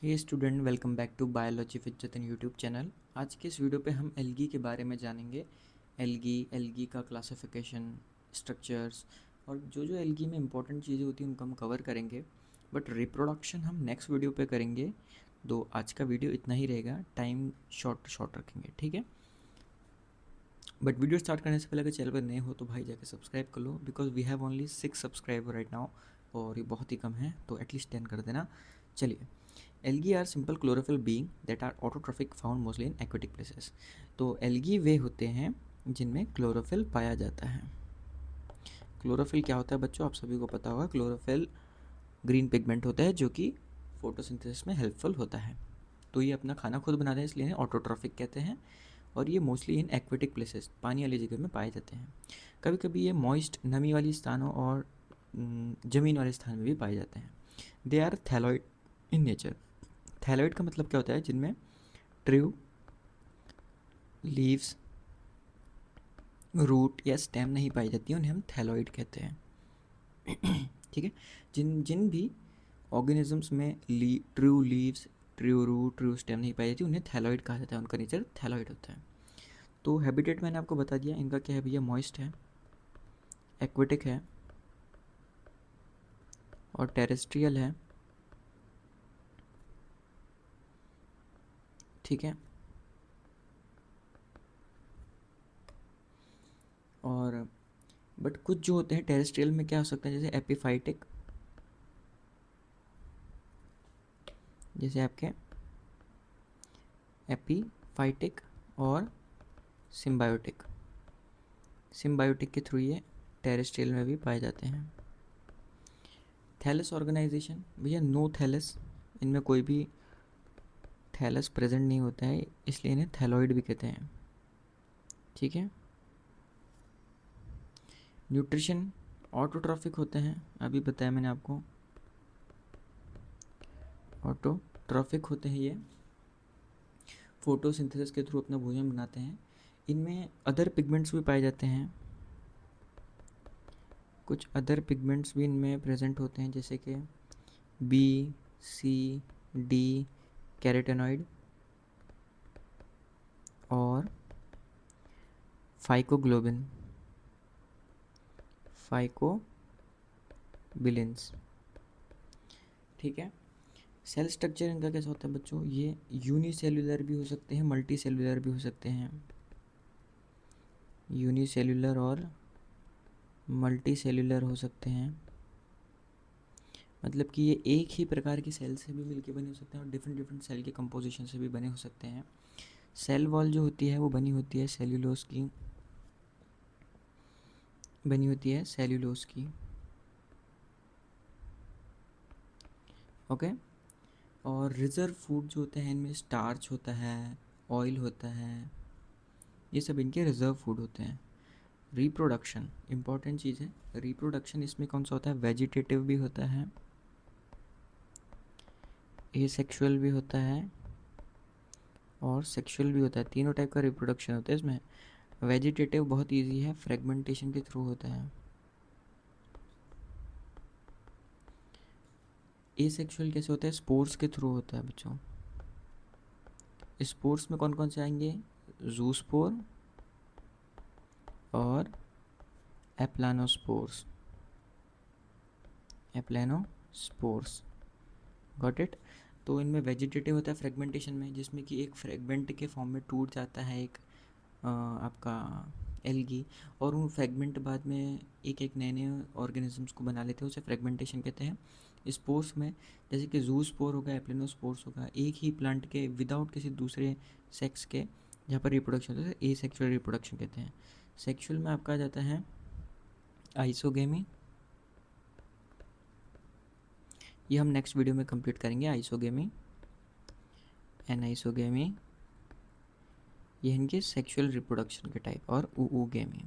Hey student, welcome back to biology with Jatan YouTube channel. आज के इस वीडियो पे हम एल्गी के बारे में जानेंगे। एल्गी का क्लासिफिकेशन, स्ट्रक्चर्स और जो जो एल्गी में इंपॉर्टेंट चीज़ें होती हैं उनको हम कवर करेंगे। बट रिप्रोडक्शन हम नेक्स्ट वीडियो पे करेंगे। तो आज का वीडियो इतना ही रहेगा, टाइम शॉर्ट रखेंगे, ठीक है। बट वीडियो स्टार्ट करने से पहले अगर चैनल पर नए हो तो भाई जाके सब्सक्राइब कर लो, because we have only 6 subscriber right now और ये बहुत ही कम है, तो एटलीस्ट 10 कर देना। चलिए, algae are simple chlorophyll being that are autotrophic found mostly in aquatic places. तो एल्गी वे होते हैं जिनमें क्लोरोफिल पाया जाता है। क्लोरोफिल क्या होता है बच्चों, आप सभी को पता होगा। क्लोरोफिल ग्रीन पिगमेंट होता है जो कि फोटोसिंथेसिस में हेल्पफुल होता है। तो ये अपना खाना खुद बनाते हैं, इसलिए इन्हें ऑटोट्रॉफिक कहते हैं। और ये मोस्टली इन एक्वेटिक प्लेसेस, पानी वाली जगह में पाए जाते हैं। कभी कभी ये मॉइस्ट, नमी वाली स्थानों और ज़मीन वाले स्थान में भी पाए जाते हैं। They are thalloid in nature. Thalloid का मतलब क्या होता है, जिनमें ट्रू, लीव्स, रूट या स्टेम नहीं पाई जाती उन्हें हम थैलॉइड कहते हैं। ठीक है। जिन जिन भी ऑर्गेनिजम्स में true leaves, true root, true stem नहीं पाई जाती उन्हें थैलॉइड कहा जाता है, उनका नेचर थैलॉइड होता है। तो हैबिटेट मैंने आपको बता दिया, इनका क्या है भैया, मॉइस्ट है, एक्वेटिक है और टेरेस्ट्रियल है, ठीक है। और बट कुछ जो होते हैं टेरेस्ट्रियल में क्या हो सकता है, जैसे एपिफाइटिक, जैसे आपके एपीफाइटिक और सिम्बायोटिक। सिम्बायोटिक के थ्रू ये टेरेस्ट्रियल में भी पाए जाते हैं। थैलस ऑर्गेनाइजेशन भैया, नो थैलस, इनमें कोई भी थैलस प्रेजेंट नहीं होता है, इसलिए इन्हें थैलॉइड भी कहते हैं, ठीक है। न्यूट्रिशन ऑटोट्रॉफिक होते हैं, अभी बताया मैंने आपको, ऑटोट्रॉफिक होते हैं ये, फोटोसिंथेसिस के थ्रू अपना भोजन बनाते हैं। इनमें अदर पिगमेंट्स भी पाए जाते हैं, कुछ अदर पिगमेंट्स भी इनमें प्रेजेंट होते हैं, जैसे कि बी, सी, डी, कैरोटेनॉइड और फाइकोग्लोबिन, फाइकोबिलिन्स, ठीक है। सेल स्ट्रक्चर इनका कैसा होता है बच्चों, ये यूनिसेल्युलर भी हो सकते हैं, मल्टी सेल्युलर भी हो सकते हैं। यूनिसेल्युलर और मल्टी सेल्युलर हो सकते हैं, मतलब कि ये एक ही प्रकार की सेल से भी मिलके बने हो सकते हैं और डिफरेंट डिफरेंट सेल के कंपोजिशन से भी बने हो सकते हैं। सेल वॉल जो होती है वो बनी होती है सेल्यूलोज की, ओके। और रिजर्व फूड जो होते हैं इनमें स्टार्च होता है, ऑयल होता है, ये सब इनके रिजर्व फूड होते हैं। रिप्रोडक्शन इंपॉर्टेंट चीज़ है। रिप्रोडक्शन इसमें कौन सा होता है, वेजिटेटिव भी होता है, एसेक्सुअल भी होता है और सेक्सुअल भी होता है। तीनों टाइप का रिप्रोडक्शन होता है इसमें। वेजिटेटिव बहुत इजी है, फ्रेगमेंटेशन के थ्रू होता है। एसेक्सुअल कैसे होता है, स्पोर्स के थ्रू होता है बच्चों। स्पोर्स में कौन कौन से आएंगे, जूस्पोर और एप्लानोस्पोर्स, गॉट इट। तो इनमें वेजिटेटिव होता है फ्रेगमेंटेशन में, जिसमें कि एक फ्रेगमेंट के फॉर्म में टूट जाता है एक आपका एल्गी, और उन फ्रेगमेंट बाद में एक एक नए नए ऑर्गेनिजम्स को बना लेते हैं, उसे फ्रेगमेंटेशन कहते हैं। स्पोर्स में जैसे कि जू स्पोर होगा, एप्लेनोस्पोर्स होगा, एक ही प्लांट के विदाउट किसी दूसरे सेक्स के जहाँ पर रिप्रोडक्शन होता है, ए सेक्शुअल रिप्रोडक्शन कहते हैं। सेक्शुअल में आपका आ जाता है आइसोगेमी, ये हम नेक्स्ट वीडियो में कंप्लीट करेंगे। आइसोगेमी, एनाइसोगेमी, ये इनके सेक्सुअल रिप्रोडक्शन के टाइप, और ऊगेमी,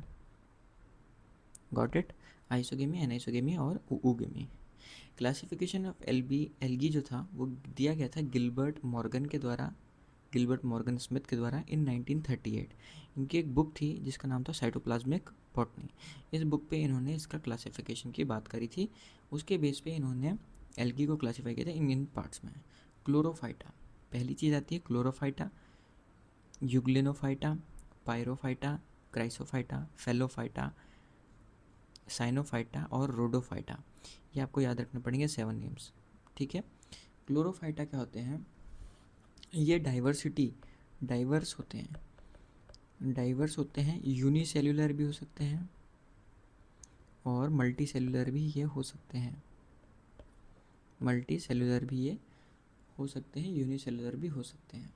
गॉट इट। आइसोगेमी, एनाइसोगेमी और ऊगेमी। क्लासिफिकेशन ऑफ एल्गी जो था वो दिया गया था गिलबर्ट मॉर्गन स्मिथ के द्वारा इन 1938। इनकी एक बुक थी जिसका नाम था साइटोप्लाज्मिक बॉटनी। इस बुक पे इन्होंने इसका क्लासिफिकेशन की बात करी थी, उसके बेस पे इन्होंने एल्गी को क्लासीफाई किया था इन पार्ट्स में। क्लोरोफाइटा, पहली चीज़ आती है क्लोरोफाइटा, यूग्लिनोफाइटा, पायरोफाइटा, क्राइसोफाइटा, फेलोफाइटा, साइनोफाइटा और रोडोफाइटा। ये आपको याद रखने पड़ेंगे 7 नेम्स, ठीक है। क्लोरोफाइटा क्या होते हैं, ये डाइवर्स होते हैं, यूनिसेल्युलर भी हो सकते हैं और मल्टी सेल्युलर भी ये हो सकते हैं, यूनिसेल्युलर भी हो सकते हैं,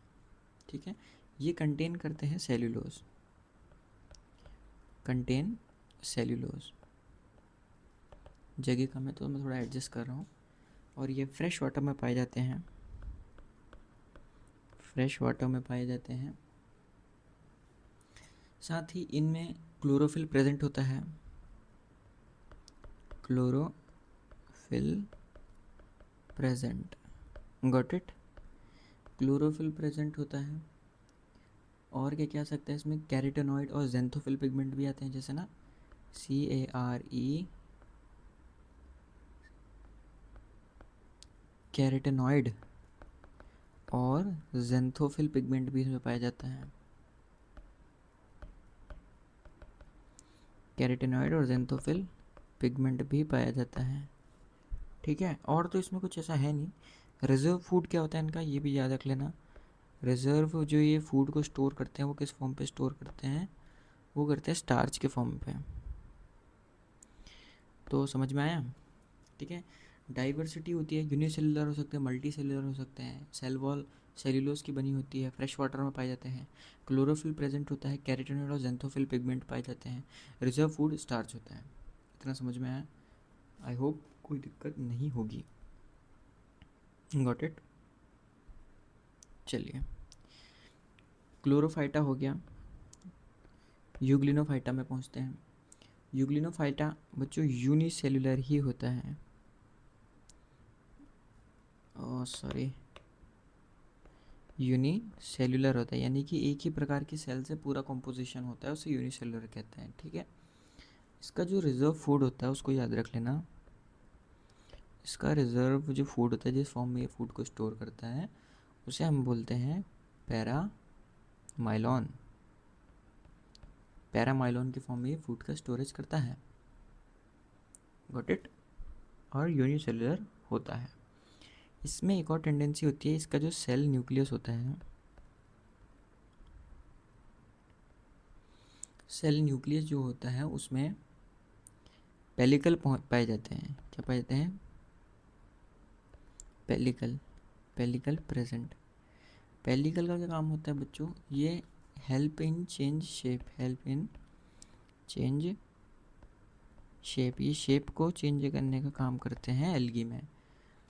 ठीक है। ये कंटेन करते हैं सेल्यूलोज, जगह कम है तो मैं थोड़ा एडजस्ट कर रहा हूँ। और ये फ्रेश वाटर में पाए जाते हैं, साथ ही इनमें क्लोरोफिल प्रेजेंट होता है, गॉट इट, क्लोरोफिल प्रेजेंट होता है। और क्या क्या आ सकता है इसमें, कैरोटेनॉइड और ज़ेंथोफिल पिगमेंट भी आते हैं, जैसे ना CARE, कैरोटेनॉइड और ज़ेंथोफिल पिगमेंट भी इसमें पाया जाता है, ठीक है। और तो इसमें कुछ ऐसा है नहीं। रिजर्व फूड क्या होता है इनका, ये भी याद रख लेना। रिजर्व जो ये फूड को स्टोर करते हैं वो किस फॉर्म पे स्टोर करते हैं, वो करते हैं स्टार्च के फॉर्म पे। तो समझ में आया, ठीक है। डाइवर्सिटी होती है, यूनिसेलुलर हो सकते हैं, मल्टी सेलुलर हो सकते हैं, सेल वॉल सेल्यूलोज की बनी होती है, फ्रेश वाटर में पाए जाते हैं, क्लोरोफिल प्रेजेंट होता है, कैरोटेनॉइड और ज़ेंथोफिल पिगमेंट पाए जाते हैं, रिजर्व फूड स्टार्च होता है। इतना समझ में आया, आई होप कोई दिक्कत नहीं होगी, गॉट इट। चलिए, क्लोरोफाइटा हो गया, यूग्लिनोफाइटा में पहुंचते हैं। यूग्लिनोफाइटा बच्चों यूनिसेलुलर ही होता है, यूनिसेलुलर होता है, यानी कि एक ही प्रकार की सेल से पूरा कॉम्पोजिशन होता है, उसे यूनिसेलुलर कहते हैं, ठीक है। इसका जो रिजर्व फूड होता है उसको याद रख लेना। इसका रिजर्व जो फूड होता है, जिस फॉर्म में ये फूड को स्टोर करता है, उसे हम बोलते हैं पैरामाइलॉन। पैरामाइलॉन के फॉर्म में ये फूड का स्टोरेज करता है, गॉट इट। और यूनिसेलुलर होता है। इसमें एक और टेंडेंसी होती है, इसका जो सेल न्यूक्लियस होता है, सेल न्यूक्लियस जो होता है उसमें पेलिकल पाए जाते हैं। क्या पाए जाते हैं, पेलिकल प्रेजेंट। पेलिकल का क्या काम होता है बच्चों, ये हेल्प इन चेंज शेप, ये शेप को चेंज करने का काम करते हैं एल्गी में,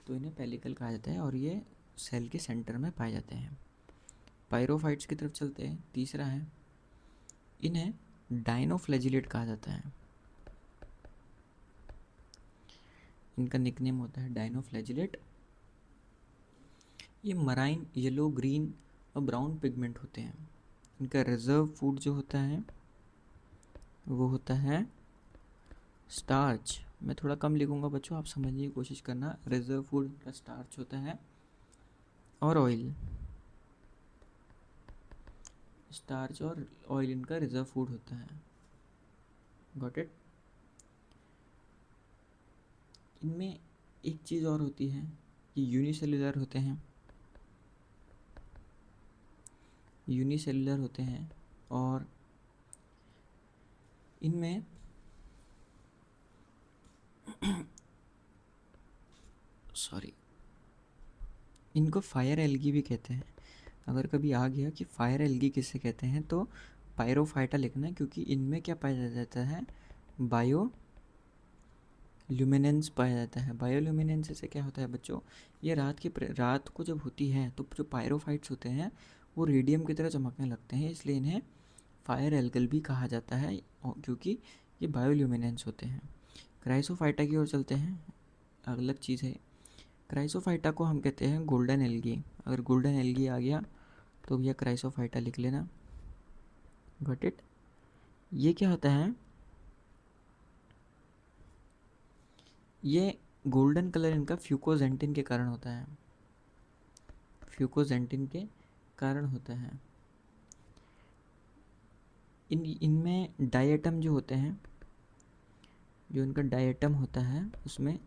तो इन्हें पेलिकल कहा जाता है और ये सेल के सेंटर में पाए जाते हैं। पायरोफाइट्स की तरफ चलते हैं, तीसरा है, इन्हें डाइनोफ्लैजिलेट कहा जाता है, इनका निकनेम होता है डाइनोफ्लैजिलेट। ये मराइन येलो, ग्रीन और ब्राउन पिगमेंट होते हैं। इनका रिजर्व फूड जो होता है वो होता है स्टार्च। मैं थोड़ा कम लिखूंगा बच्चों, आप समझने की कोशिश करना। रिजर्व फूड का स्टार्च होता है और ऑयल, स्टार्च और ऑयल इनका रिजर्व फूड होता है, गॉट इट। इनमें एक चीज़ और होती है, ये यूनिसेलुलर होते हैं और इनमें इनको फायर एल्गी भी कहते हैं। अगर कभी आ गया कि फायर एल्गी किसे कहते हैं तो पायरोफाइटा लिखना है, क्योंकि इनमें क्या पाया जाता है, बायो ल्यूमिनेंस पाया जाता है। बायोल्यूमिनेंस से क्या होता है बच्चों, ये रात को जब होती है तो जो पायरोफाइट्स होते हैं वो रेडियम की तरह चमकने लगते हैं, इसलिए इन्हें फायर एल्गल भी कहा जाता है, क्योंकि ये बायोल्यूमिनेंस होते हैं। क्राइसोफाइटा की ओर चलते हैं, अलग चीज़ है। क्राइसोफाइटा को हम कहते हैं गोल्डन एल्गी। अगर गोल्डन एल्गी आ गया तो भैया क्राइसोफाइटा लिख लेना, गॉट इट। ये क्या होता है, ये गोल्डन कलर इनका फ्यूकोजेंटिन के कारण होता है, फ्यूकोजेंटिन के कारण होता है। इनमें डायटम जो होते हैं, जो इनका डायटम होता है उसमें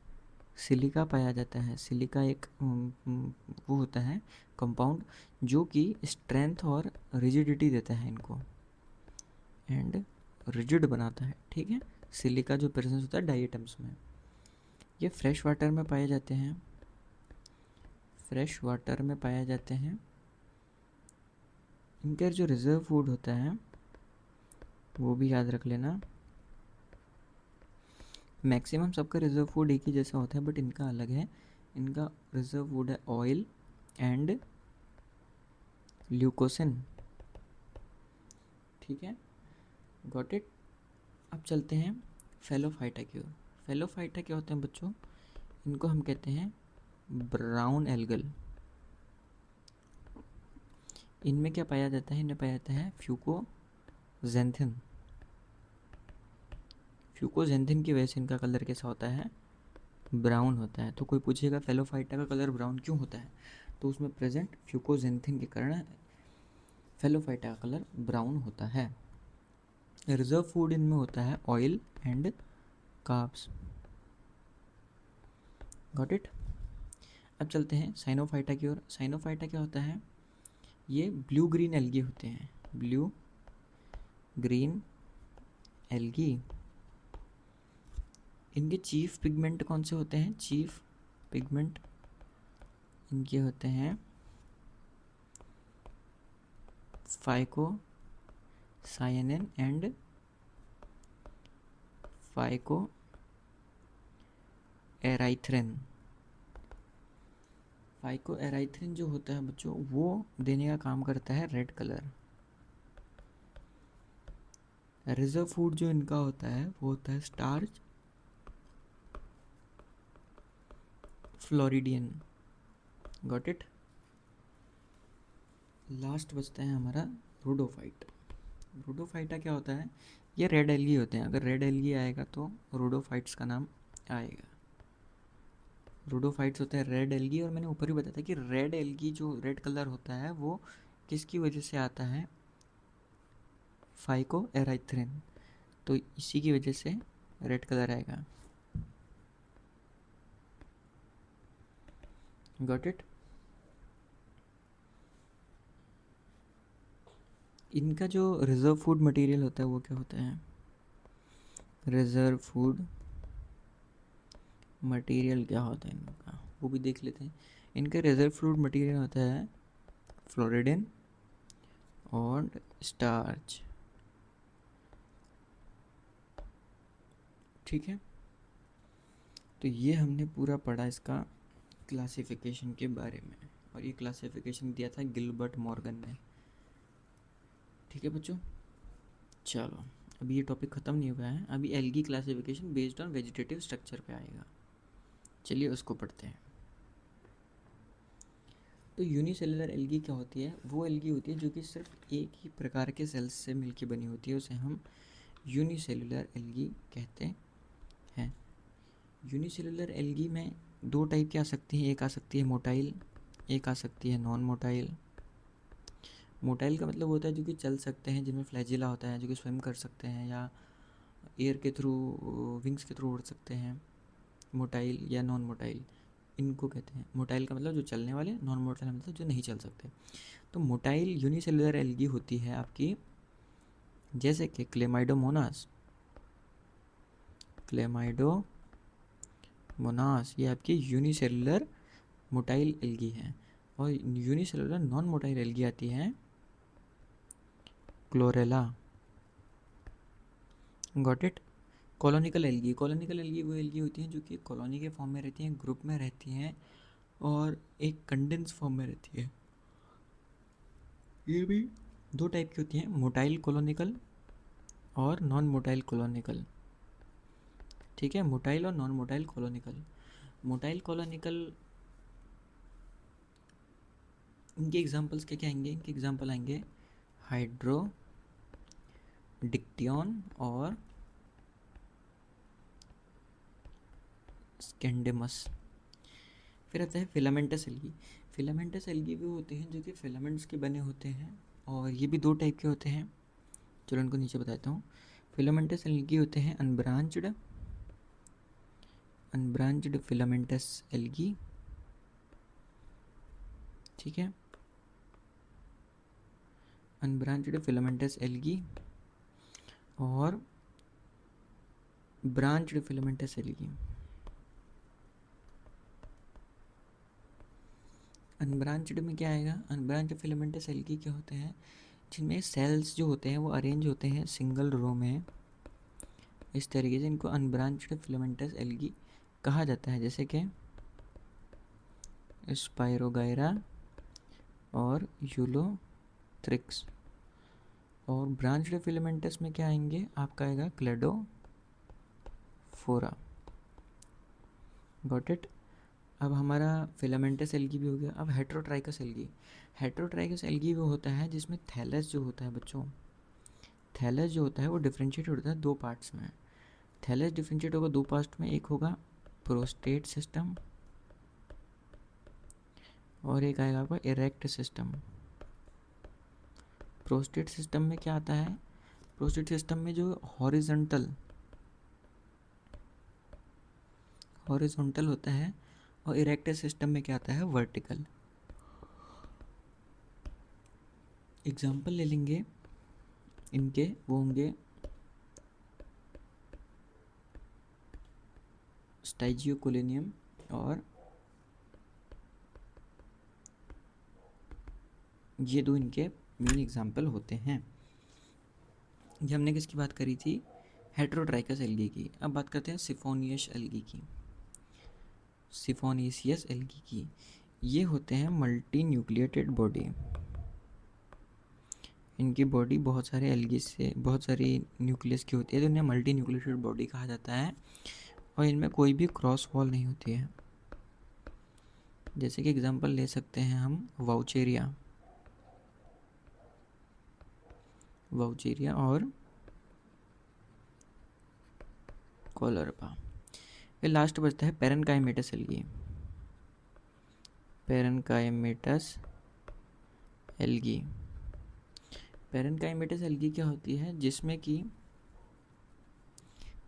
सिलिका पाया जाता है। सिलिका एक वो होता है कंपाउंड जो कि स्ट्रेंथ और रिजिडिटी देता है इनको, एंड रिजिड बनाता है। ठीक है, सिलिका जो प्रेजेंस होता है डायटम्स में, ये फ्रेश वाटर में पाए जाते हैं। फ्रेश वाटर में पाए जाते हैं। इनका जो रिजर्व फूड होता है वो भी याद रख लेना। मैक्सिमम सबका रिजर्व फूड एक ही जैसा होता है, बट इनका अलग है। इनका रिजर्व फूड है ऑयल एंड ल्यूकोसिन। ठीक है, गॉट इट। अब चलते हैं फेलोफाइटा की ओर। फेलोफाइटा क्या होते हैं बच्चों? इनको हम कहते हैं ब्राउन एल्गल। इनमें क्या पाया जाता है? इनमें पाया जाता है फ्यूकोजेंथिन। फ्यूकोजेंथिन की वजह से इनका कलर कैसा होता है? ब्राउन होता है। तो कोई पूछेगा फेलोफाइटा का कलर ब्राउन क्यों होता है, तो उसमें प्रेजेंट फ्यूकोजेंथिन के कारण फेलोफाइटा का कलर ब्राउन होता है। रिजर्व फूड इनमें होता है oil and carbs. Got it. अब चलते हैं साइनोफाइटा की ओर। साइनोफाइटा क्या होता है? ये ब्लू ग्रीन एल्गी होते हैं। Blue green algae. इनके चीफ पिगमेंट कौन से होते हैं? चीफ पिगमेंट इनके होते हैं फाइकोसायानिन एंड फाइकोएराइथ्रिन। फाइकोएराइथ्रिन जो होता है बच्चों, वो देने का काम करता है रेड कलर। रिजर्व फूड जो इनका होता है वो होता है starch, floridean. Got it. Last बचता है हमारा रूडोफाइट। रूडोफाइटा क्या होता है? ये रेड एल्गी होते हैं। अगर रेड एल्गी आएगा तो रूडोफाइट्स का नाम आएगा। रूडोफाइट्स होते हैं रेड एल्गी। और मैंने ऊपर ही बताया था कि रेड एल्गी जो रेड कलर होता है वो किसकी वजह से आता है? फाइकोएराइथ्रिन। तो इसी की वजह से रेड कलर आएगा। Got it. इनका जो रिजर्व फूड मटेरियल होता है वो क्या होता है? रिजर्व फूड मटेरियल क्या होता है इनका, वो भी देख लेते हैं। इनका रिजर्व फूड मटेरियल होता है फ्लोरिडिन और स्टार्च। ठीक है, तो ये हमने पूरा पढ़ा इसका क्लासिफिकेशन के बारे में, और ये क्लासिफिकेशन दिया था गिलबर्ट मॉर्गन ने। ठीक है बच्चों, चलो अभी ये टॉपिक ख़त्म नहीं हुआ है। अभी algae classification based on vegetative structure पे आएगा। चलिए उसको पढ़ते हैं। तो यूनिसेलुलर एल्गी क्या होती है? वो एल्गी होती है जो कि सिर्फ एक ही प्रकार के सेल्स से मिलकर बनी होती है, उसे हम यूनिसेलुलर एल्गी कहते हैं। यूनिसेलुलर एल्गी में दो टाइप की आ सकती हैं। एक आ सकती है मोटाइल, एक आ सकती है नॉन मोटाइल। मोटाइल का मतलब होता है जो कि चल सकते हैं, जिनमें फ्लैजिला होता है, जो कि स्विम कर सकते हैं या एयर के थ्रू, विंग्स के थ्रू उड़ सकते हैं। मोटाइल या नॉन मोटाइल इनको कहते हैं। मोटाइल का मतलब जो चलने वाले, नॉन मोटाइल मतलब जो नहीं चल सकते। तो मोटाइल यूनिसेलुलर एल्गी होती है आपकी, जैसे कि क्लेमाइडोमोनास। क्लेमाइडोमोनास ये आपकी यूनिसेलुलर मोटाइल एल्गी है। और यूनिसेलुलर नॉन मोटाइल एल्गी आती है chlorella. Got it. कॉलोनिकल algae. कॉलोनिकल algae वो एल्गी होती हैं जो कि कॉलोनी के फॉर्म में रहती हैं, ग्रुप में रहती हैं और एक कंडेंस फॉर्म में रहती है। ये भी दो टाइप की होती हैं, मोटाइल कॉलोनिकल और नॉन मोटाइल कॉलोनिकल। ठीक है, मोटाइल और नॉन मोटाइल कॉलोनिकल। मोटाइल कॉलोनिकल इनके एग्जांपल्स क्या क्या आएंगे? इनके एग्जांपल आएंगे हाइड्रो डिक्टियन और स्कैंडेमस। फिर आता है फिलामेंटस एल्गी। फिलामेंटस एल्गी भी होते हैं जो कि फिलामेंट्स के बने होते हैं, और ये भी दो टाइप के होते हैं। चलो उनको नीचे बताता हूँ। फिलामेंटस एल्गी होते हैं अनब्रांच्ड फिलामेंटस एल्गी, ठीक है, अनब्रांच्ड फिलामेंटस एल्गी और ब्रांच्ड फिलामेंटस एल्गी। अनब्रांच्ड में क्या आएगा? अनब्रांच्ड फिलामेंटस एल्गी क्या होते हैं? जिनमें सेल्स जो होते हैं वो अरेंज होते हैं सिंगल रो में, इस तरीके से इनको अनब्रांच्ड फिलामेंटस एल्गी कहा जाता है, जैसे कि स्पाइरोगायरा और यूलोथ्रिक्स। और ब्रांच्ड फिलामेंटस में क्या आएंगे? आपका आएगा क्लेडोफोरा। Got it. अब हमारा फिलामेंटस एल्गी भी हो गया। अब हेट्रोट्राइकस एल्गी। हेट्रोट्राइकस एल्गी वो होता है जिसमें थैलस जो होता है बच्चों, थैलस जो होता है वो डिफ्रेंशिएट होता है दो पार्ट्स में। थैलस डिफ्रेंशिएट होगा दो पार्ट में, एक होगा प्रोस्टेट सिस्टम और एक आएगा आपका इरेक्ट सिस्टम। प्रोस्टेट सिस्टम में क्या आता है? प्रोस्टेट सिस्टम में जो हॉरिजॉन्टल होता है, और इरेक्ट सिस्टम में क्या आता है? वर्टिकल। एग्जाम्पल ले लेंगे इनके, वो होंगे स्टाइजियोकोलिनियम और ये दो इनके मेन एग्जाम्पल होते हैं। ये हमने किसकी बात करी थी? हेट्रोट्राइकस एल्गी की। अब बात करते हैं सिफोनियस एल्गी की, सिफोनियस एल्गी की। ये होते हैं मल्टी न्यूक्लिएटेड बॉडी। इनकी बॉडी बहुत सारे एल्गी से, बहुत सारी न्यूक्लियस की होती है, तो इन्हें मल्टी न्यूक्लिएटेड बॉडी कहा जाता है। और इनमें कोई भी क्रॉस वॉल नहीं होती है। जैसे कि एग्जांपल ले सकते हैं हम वाउचेरिया और कोलरपा। फिर लास्ट बचता है parenchymatous algae. Parenchymatous algae. Parenchymatous algae क्या होती है? जिसमें कि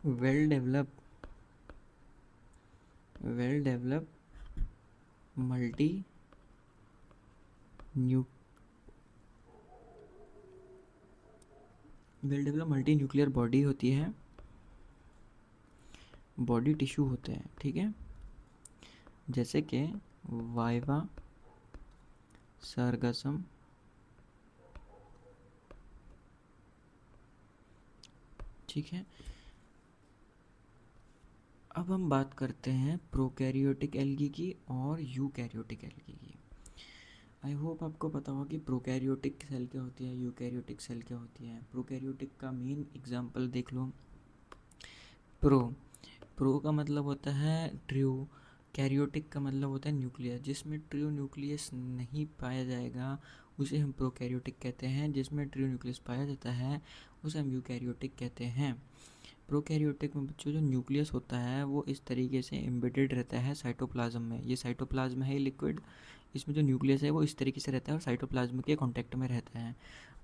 well develop multi nuclear body होती है, बॉडी टिश्यू होते हैं, ठीक है, जैसे कि वाइवा, सरगसम, ठीक है। अब हम बात करते हैं प्रोकैरियोटिक एल्गी की और यूकैरियोटिक एल्गी की। आई होप आपको पता होगा कि प्रोकैरियोटिक सेल क्या होती है, यूकैरियोटिक सेल क्या होती है। प्रोकैरियोटिक का मेन एग्जांपल देख लो। प्रो का मतलब होता है ट्रू, कैरियोटिक का मतलब होता है न्यूक्लियस। जिसमें ट्रू न्यूक्लियस नहीं पाया जाएगा उसे हम प्रोकैरियोटिक कहते हैं, जिसमें ट्रू न्यूक्लियस पाया जाता है उसे हम यूकैरियोटिक कहते हैं। प्रोकैरियोटिक में बच्चों जो न्यूक्लियस होता है वो इस तरीके से एम्बेडेड रहता है साइटोप्लाज्म में। ये साइटोप्लाज्म है लिक्विड, इसमें जो न्यूक्लियस है वो इस तरीके से रहता है और साइटोप्लाज्म के कांटेक्ट में रहता है।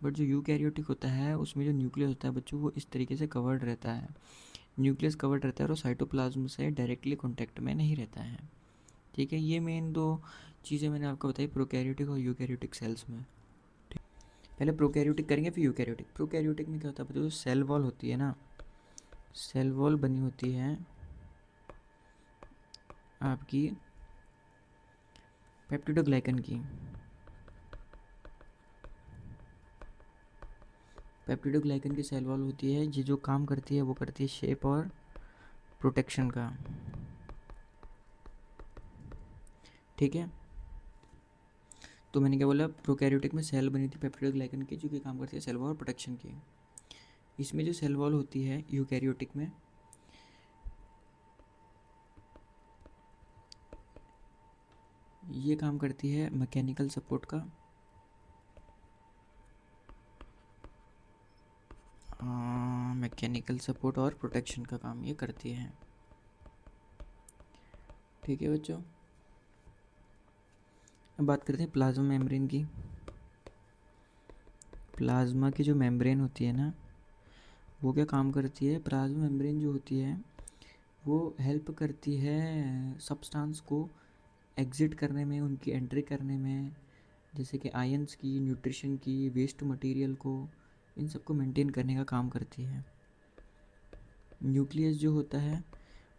बट जो यूकैरियोटिक होता है उसमें जो न्यूक्लियस होता है बच्चों वो इस तरीके से कवर्ड रहता है, न्यूक्लियस कवर्ड रहता है और साइटोप्लाज्म से डायरेक्टली कांटेक्ट में नहीं रहता है, ठीक है। ये मेन दो चीज़ें मैंने आपको बताई प्रोकैरियोटिक और यूकैरियोटिक सेल्स में। पहले प्रोकैरियोटिक करेंगे फिर यूकैरियोटिक। प्रोकैरियोटिक में क्या होता है बच्चों? जो सेल वॉल होती है ना, सेल वॉल बनी होती है आपकी पेप्टिडोग्लाइकन की। पेप्टिडोग्लाइकन की सेल वॉल होती है, ये जो काम करती है वो करती है शेप और प्रोटेक्शन का, ठीक है। तो मैंने क्या बोला? प्रोकैरियोटिक में सेल बनी थी पेप्टिडोग्लाइकन की जो कि काम करती है सेल वॉल और प्रोटेक्शन की। इसमें जो सेल वॉल होती है यूकैरियोटिक में, ये काम करती है मैकेनिकल सपोर्ट का, मैकेनिकल सपोर्ट और प्रोटेक्शन का काम ये करती है, ठीक है बच्चों। अब बात करते हैं प्लाज्मा मेम्ब्रेन की। प्लाज्मा की जो मेम्ब्रेन होती है ना, वो क्या काम करती है? प्लाज्मा मेम्ब्रेन जो होती है वो हेल्प करती है सब्सटेंस को एग्जिट करने में, उनकी एंट्री करने में, जैसे कि आयंस की, न्यूट्रिशन की, वेस्ट मटेरियल को, इन सबको मेंटेन करने का काम करती है। न्यूक्लियस जो होता है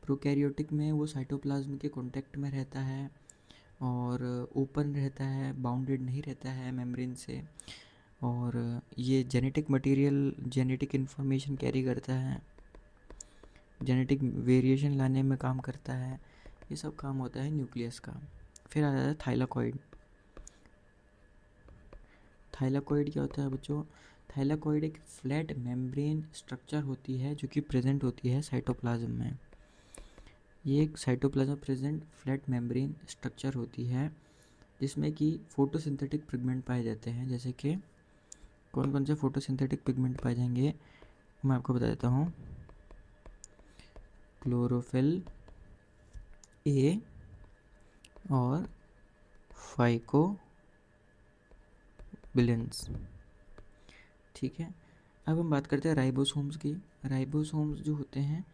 प्रोकैरियोटिक में, वो साइटोप्लाज्म के कांटेक्ट में रहता है और ओपन रहता है, बाउंडेड नहीं रहता है मेम्ब्रेन से, और ये genetic material, genetic information carry करता है, जेनेटिक वेरिएशन लाने में काम करता है। ये सब काम होता है न्यूक्लियस का। फिर आ जाता है थाइलाकॉइड। थाइलाकॉइड क्या होता है बच्चों? थाइलाकॉइड एक फ्लैट मेम्ब्रेन स्ट्रक्चर होती है जो कि प्रेजेंट होती है साइटोप्लाज्म में। ये एक cytoplasm present flat membrane structure होती है जिसमें कि फोटोसिंथेटिक पिगमेंट पाए जाते हैं। जैसे कि कौन कौन से फोटोसिंथेटिक पिगमेंट पाए जाएंगे मैं आपको बता देता हूँ। क्लोरोफिल ए और फाइकोबिलेंस। ठीक है, अब हम बात करते हैं राइबोसोम्स की। राइबोसोम्स जो होते हैं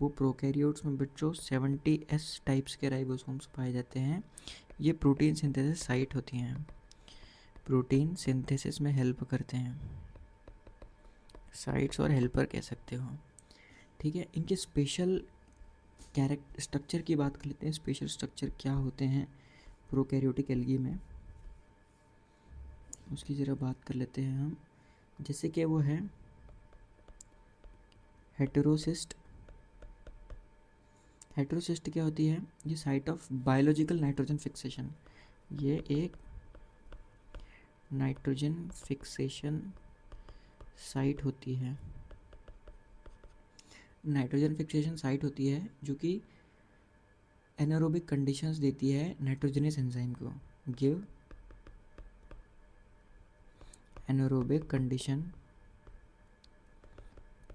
वो प्रोकैरियोट्स में बच्चों 70S टाइप्स के राइबोसोम्स पाए जाते हैं। ये प्रोटीन सिंथेसिस साइट होती हैं, प्रोटीन सिंथेसिस में हेल्प करते हैं, साइट्स और हेल्पर कह सकते हो। ठीक है, इनके स्पेशल कैरेक्टर स्ट्रक्चर की बात कर लेते हैं। स्पेशल स्ट्रक्चर क्या होते हैं प्रोकैरियोटिक एल्गी में, उसकी ज़रा बात कर लेते हैं हम। जैसे कि वो है हेटेरोसिस्ट। हेटेरोसिस्ट क्या होती है? ये site of biological nitrogen fixation. ये एक नाइट्रोजन फिक्सेशन साइट होती है। नाइट्रोजन फिक्सेशन साइट होती है जो कि एनारोबिक कंडीशंस देती है नाइट्रोजनस एंजाइम को। Give anaerobic condition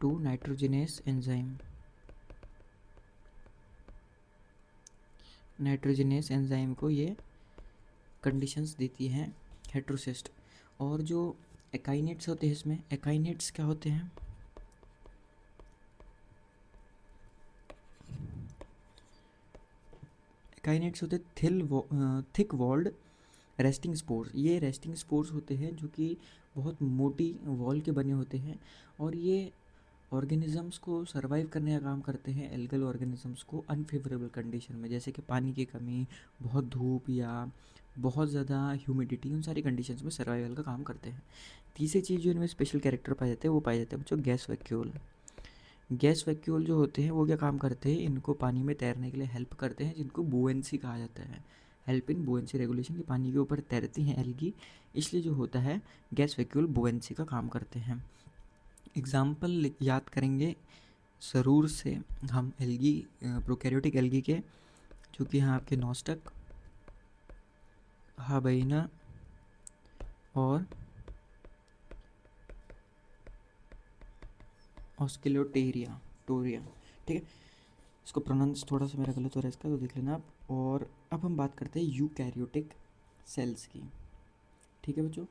to nitrogenase enzyme. Nitrogenase enzyme को ये कंडीशंस देती हैं हेटेरोसिस्ट। और जो एकाइनेट्स होते हैं इसमें, एकाइनेट्स क्या होते हैं? एकाइनेट्स होते थिक वॉल्ड रेस्टिंग स्पोर्स। ये रेस्टिंग स्पोर्स होते हैं जो कि बहुत मोटी वॉल के बने होते हैं और ये ऑर्गेनिजम्स को सरवाइव करने का काम करते हैं, एल्गल ऑर्गेनिजम्स को अनफेवरेबल कंडीशन में, जैसे कि पानी की कमी, बहुत धूप या बहुत ज़्यादा ह्यूमिडिटी, उन सारी कंडीशंस में सर्वाइवल का काम करते हैं। तीसरी चीज़ जो इनमें स्पेशल कैरेक्टर पाए जाते हैं वो पाए जाते हैं बच्चों गैस वैक्यूल। गैस वैक्यूल जो होते हैं वो क्या काम करते हैं? इनको पानी में तैरने के लिए हेल्प करते हैं, जिनको बुएंसी कहा जाता है। हेल्प इन बुएंसी रेगुलेशन, की पानी के ऊपर तैरती हैं एल्गी, इसलिए जो होता है गैस वैक्यूल बुएंसी का काम करते हैं। एग्जाम्पल याद करेंगे ज़रूर से हम एल्गी, प्रोकैरियोटिक एल्गी के, जो कि यहाँ आपके नॉस्टक, हाबैना और ऑस्किलोटेरिया टोरिया। ठीक है, इसको प्रोनाउंस थोड़ा सा मेरा गलत हो रहा है इसका, तो देख लेना आप। और अब हम बात करते हैं यूकैरियोटिक सेल्स की। ठीक है बच्चों,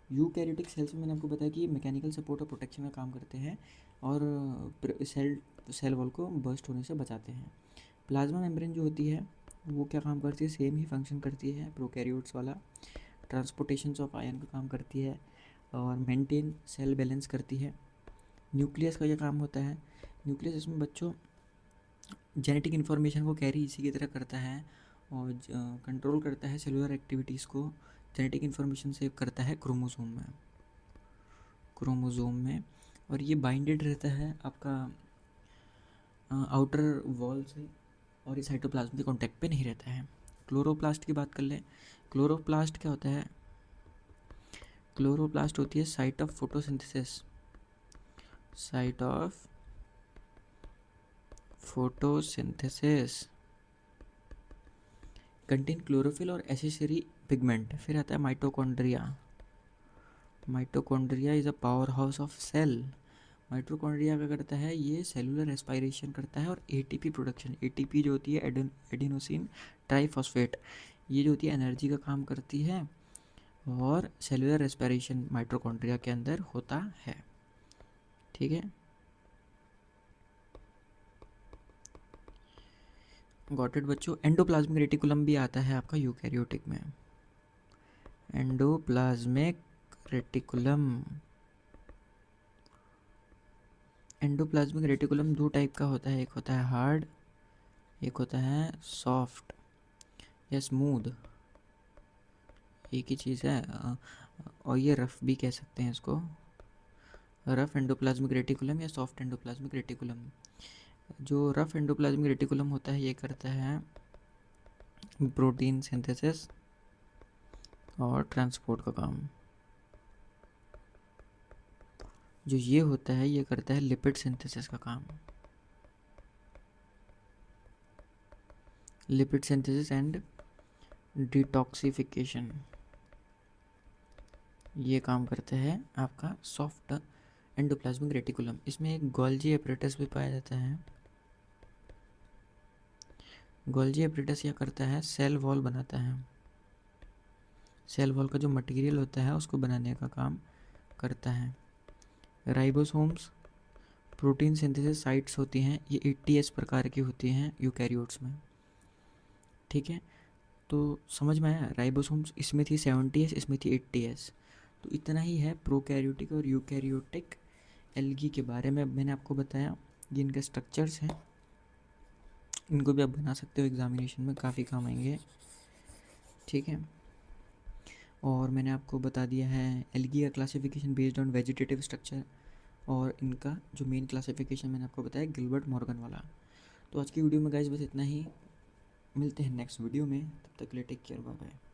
यूकैरियोटिक सेल्स में मैंने आपको बताया कि मैकेनिकल सपोर्ट और प्रोटेक्शन का काम करते हैं और सेल वॉल को बर्स्ट होने से बचाते हैं। प्लाज्मा मेम्ब्रेन जो होती है वो क्या काम करती है? सेम ही फंक्शन करती है प्रोकैरियोट्स वाला, ट्रांसपोर्टेशन ऑफ आयन का काम करती है और मेंटेन सेल बैलेंस करती है। न्यूक्लियस का क्या काम होता है? न्यूक्लियस इसमें बच्चों जेनेटिक इन्फॉर्मेशन को कैरी इसी की तरह करता है और कंट्रोल करता है सेलुलर एक्टिविटीज़ को। जेनेटिक इन्फॉर्मेशन सेव करता है क्रोमोसोम में और ये बाइंडेड रहता है आपका आउटर वॉल से और ये साइटोप्लाज्म के कांटेक्ट पे नहीं रहता है। क्लोरोप्लास्ट की बात कर लें। क्लोरोप्लास्ट क्या होता है? क्लोरोप्लास्ट होती है site of photosynthesis, site of photosynthesis, contain chlorophyll और एसेसरी पिगमेंट। फिर आता है mitochondria. Mitochondria is a power house of cell. Mitochondria क्या करता है? ये सेलुलर रेस्पायरेशन करता है और एटीपी प्रोडक्शन। एटीपी जो होती है एडिनोसिन ट्राइफॉस्फेट, ये जो होती है एनर्जी का काम करती है, और सेलुलर रेस्पिरेशन माइटोकॉन्ड्रिया के अंदर होता है। ठीक है, गॉट इट बच्चों। एंडोप्लाज्मिक रेटिकुलम भी आता है आपका यूकैरियोटिक में। एंडोप्लाज्मिक रेटिकुलम, एंडोप्लाज्मिक रेटिकुलम दो टाइप का होता है, एक होता है हार्ड, एक होता है सॉफ्ट या स्मूथ, एक ही चीज़ है। और ये रफ भी कह सकते हैं इसको, रफ एंडोप्लाज्मिक रेटिकुलम या सॉफ्ट एंडोप्लाज्मिक रेटिकुलम। जो रफ एंडोप्लाज्मिक रेटिकुलम होता है ये करता है प्रोटीन सिंथेसिस और ट्रांसपोर्ट का काम। जो ये होता है ये करता है लिपिड सिंथेसिस का काम, लिपिड सिंथेसिस एंड डिटॉक्सिफिकेशन, ये काम करता है आपका सॉफ्ट एंडोप्लाज्मिक रेटिकुलम। इसमें एक गोल्जी एपरेटस भी पाया जाता है। गोल्जी एपरेटस क्या करता है, सेल वॉल बनाता है, सेल वॉल का जो मटेरियल होता है उसको बनाने का काम करता है। राइबोसोम्स प्रोटीन सिंथेसिस साइट्स होती हैं, ये 80S प्रकार की होती हैं यूकैरियोट्स में। ठीक है, तो समझ में आया, राइबोसोम्स इसमें थी 70S, इसमें थी 80S। तो इतना ही है प्रोकैरियोटिक और यूकैरियोटिक एल्गी के बारे में। अब मैंने आपको बताया ये इनके स्ट्रक्चर्स हैं, इनको भी आप बना सकते हो, एग्जामिनेशन में काफ़ी काम आएंगे। ठीक है, और मैंने आपको बता दिया है एल्गी का classification based on vegetative structure, और इनका जो मेन क्लासिफिकेशन मैंने आपको बताया गिलबर्ट मॉर्गन वाला। तो आज की वीडियो में गाइस बस इतना ही, मिलते हैं नेक्स्ट वीडियो में, तब तक के लिए टेक केयर, बाय बाय।